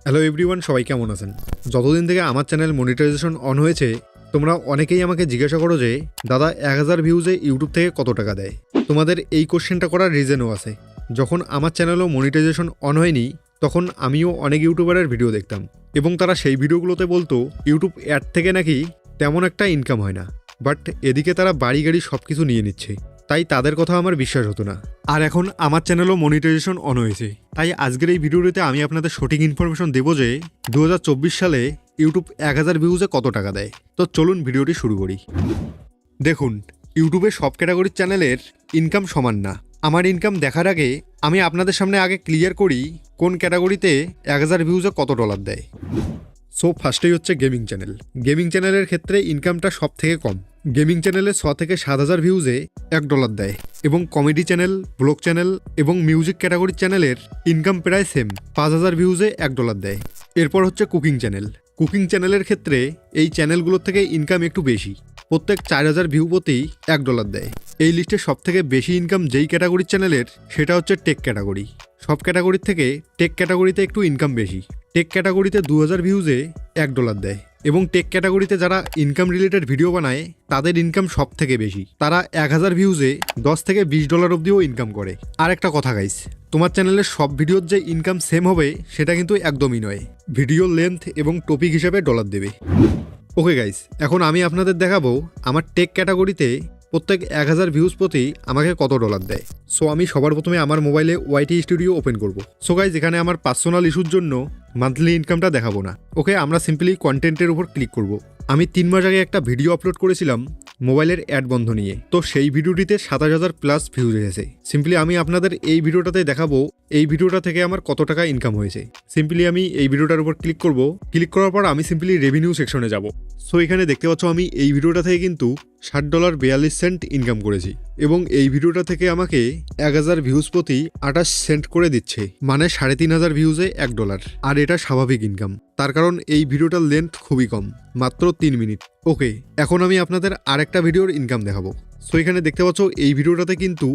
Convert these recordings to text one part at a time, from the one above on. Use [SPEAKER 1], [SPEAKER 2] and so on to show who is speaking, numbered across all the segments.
[SPEAKER 1] Hello everyone, সবাই কেমন আছেন? যতদিন থেকে আমার চ্যানেল মনিটাইজেশন অন হয়েছে, তোমরা অনেকেই আমাকে জিজ্ঞাসা করো যে দাদা 1000 ভিউজে ইউটিউব থেকে কত টাকা দেয়। তোমাদের এই কোশ্চেনটা করার রিজনও আছে। যখন আমার চ্যানেলও মনিটাইজেশন অন হয়নি, তখন আমিও অনেক ইউটিউবারের ভিডিও দেখতাম এবং তারা সেই ভিডিওগুলোতে বলতো ইউটিউব অ্যাড থেকে নাকি তেমন একটা ইনকাম হয় না, বাট এদিকে তারা বাড়ি গাড়ি সব কিছু নিয়ে নিচ্ছে। তাই তাদের কথা আমার বিশ্বাস হতো না। আর এখন আমার চ্যানেলও মনিটাইজেশন অন হয়েছে, তাই আজকের এই ভিডিওটিতে আমি আপনাদের সঠিক ইনফরমেশন দেবো যে 2024 সালে ইউটিউব 1000 ভিউজে কত টাকা দেয়। তো চলুন ভিডিওটি শুরু করি। দেখুন, ইউটিউবে সব ক্যাটাগরির চ্যানেলের ইনকাম সমান না। আমার ইনকাম দেখার আগে আমি আপনাদের সামনে আগে ক্লিয়ার করি কোন ক্যাটাগরিতে 1000 ভিউজে কত ডলার দেয়। সো ফার্স্টেই হচ্ছে গেমিং চ্যানেল। গেমিং চ্যানেলের ক্ষেত্রে ইনকামটা সব থেকে কম। গেমিং চ্যানেলে 6 থেকে 7000 ভিউজে $1 দেয় এবং কমেডি চ্যানেল, ব্লগ চ্যানেল এবং মিউজিক ক্যাটাগরির চ্যানেলের ইনকাম প্রায় সেম, 5000 ভিউজে $1 দেয়। এরপর হচ্ছে কুকিং চ্যানেল। কুকিং চ্যানেলের ক্ষেত্রে এই চ্যানেলগুলোর থেকে ইনকাম একটু বেশি, প্রত্যেক 4000 ভিউ প্রতি $1 দেয়। এই লিস্টে সব থেকে বেশি ইনকাম যেই ক্যাটাগরির চ্যানেলের, সেটা হচ্ছে টেক ক্যাটাগরি। সব ক্যাটাগরির থেকে টেক ক্যাটাগরিতে একটু ইনকাম বেশি। টেক ক্যাটাগরিতে 2000 ভিউজে $1 দেয় এবং টেক ক্যাটাগরিতে যারা ইনকাম রিলেটেড ভিডিও বানায় তাদের ইনকাম সব থেকে বেশি। তারা 1000 ভিউজে $10 থেকে $20 অবধিও ইনকাম করে। আর একটা কথা গাইস, তোমার চ্যানেলের সব ভিডিওর যে ইনকাম সেম হবে সেটা কিন্তু একদমই নয়। ভিডিও লেন্থ এবং টপিক হিসাবে ডলার দেবে। ওকে গাইস, এখন আমি আপনাদের দেখাবো আমার টেক ক্যাটাগরিতে প্রত্যেক 1000 ভিউজ প্রতি আমাকে কত ডলার দেয়। সো আমি সবার প্রথমে আমার মোবাইলে ওয়াইটি স্টুডিও ওপেন করব। সো গাইস, এখানে আমার পার্সোনাল ইস্যুর জন্য মান্থলি ইনকামটা দেখাবো না। ওকে, আমরা সিম্পলি কন্টেন্টের উপর ক্লিক করব। আমি 3 মাস আগে একটা ভিডিও আপলোড করেছিলাম মোবাইলের অ্যাড বন্ধ নিয়ে। তো সেই ভিডিওটিতে 7000 প্লাস ভিউজ এসেছে। সিম্পলি আমি আপনাদের এই ভিডিওটাতে দেখাবো এই ভিডিওটা থেকে আমার কত টাকা ইনকাম হয়েছে। সিম্পলি আমি এই ভিডিওটার উপর ক্লিক করব। ক্লিক করার পর আমি সিম্পলি রেভিনিউ সেকশনে যাব। সো এখানে দেখতে পাচ্ছ আমি এই ভিডিওটা থেকে কিন্তু $60.42 ইনকাম করেছি এবং এই ভিডিওটা থেকে আমাকে 1000 ভিউজ প্রতি 28 সেন্ট করে দিচ্ছে, মানে 3500 ভিউজে $1। আর এটা স্বাভাবিক ইনকাম, তার কারণ এই ভিডিওটার লেন্থ খুবই কম, মাত্র 3 মিনিট। ওকে, এখন আমি আপনাদের আরেকটা ভিডিওর ইনকাম দেখাবো। সো এখানে দেখতে পাচ্ছ এই ভিডিওটাতে কিন্তু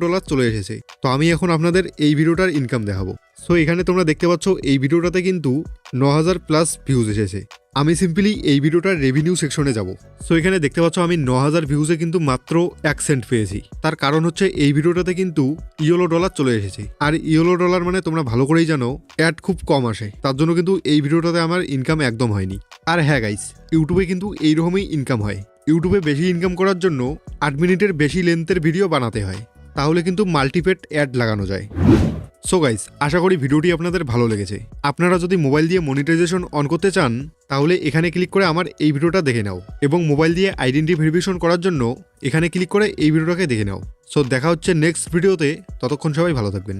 [SPEAKER 1] $ডলার চলে এসেছে। তো আমি এখন আপনাদের এই ভিডিওটার ইনকাম দেখাবো। সো এখানে তোমরা দেখতে পাচ্ছ এই ভিডিওটাতে কিন্তু 9000 প্লাস ভিউজ এসেছে। আমি সিম্পলি এই ভিডিওটার রেভিনিউ সেকশনে যাব। সো এখানে দেখতে পাচ্ছ আমি 9000 ভিউজে কিন্তু মাত্র 1 সেন্ট পেয়েছি। তার কারণ হচ্ছে এই ভিডিওটাতে কিন্তু $ডলার চলে এসেছে। আর $ডলার মানে তোমরা ভালো করেই জানো অ্যাড খুব কম আসে, তার জন্য কিন্তু এই ভিডিওটাতে আমার ইনকাম একদম হয়নি। আর হ্যাঁ গাইস, ইউটিউবে কিন্তু এইরকমই ইনকাম হয়। ইউটিউবে বেশি ইনকাম করার জন্য 8 মিনিটের বেশি লেন্থের ভিডিও বানাতে হয়, তাহলে কিন্তু মাল্টিপেট অ্যাড লাগানো যায়। সো গাইস, আশা করি ভিডিওটি আপনাদের ভালো লেগেছে। আপনারা যদি মোবাইল দিয়ে মনিটাইজেশন অন করতে চান, তাহলে এখানে ক্লিক করে আমার এই ভিডিওটা দেখে নাও এবং মোবাইল দিয়ে আইডেন্টি ভেরিফিকেশন করার জন্য এখানে ক্লিক করে এই ভিডিওটাকে দেখে নাও। সো দেখা হচ্ছে নেক্সট ভিডিওতে। ততক্ষণ সবাই ভালো থাকবেন।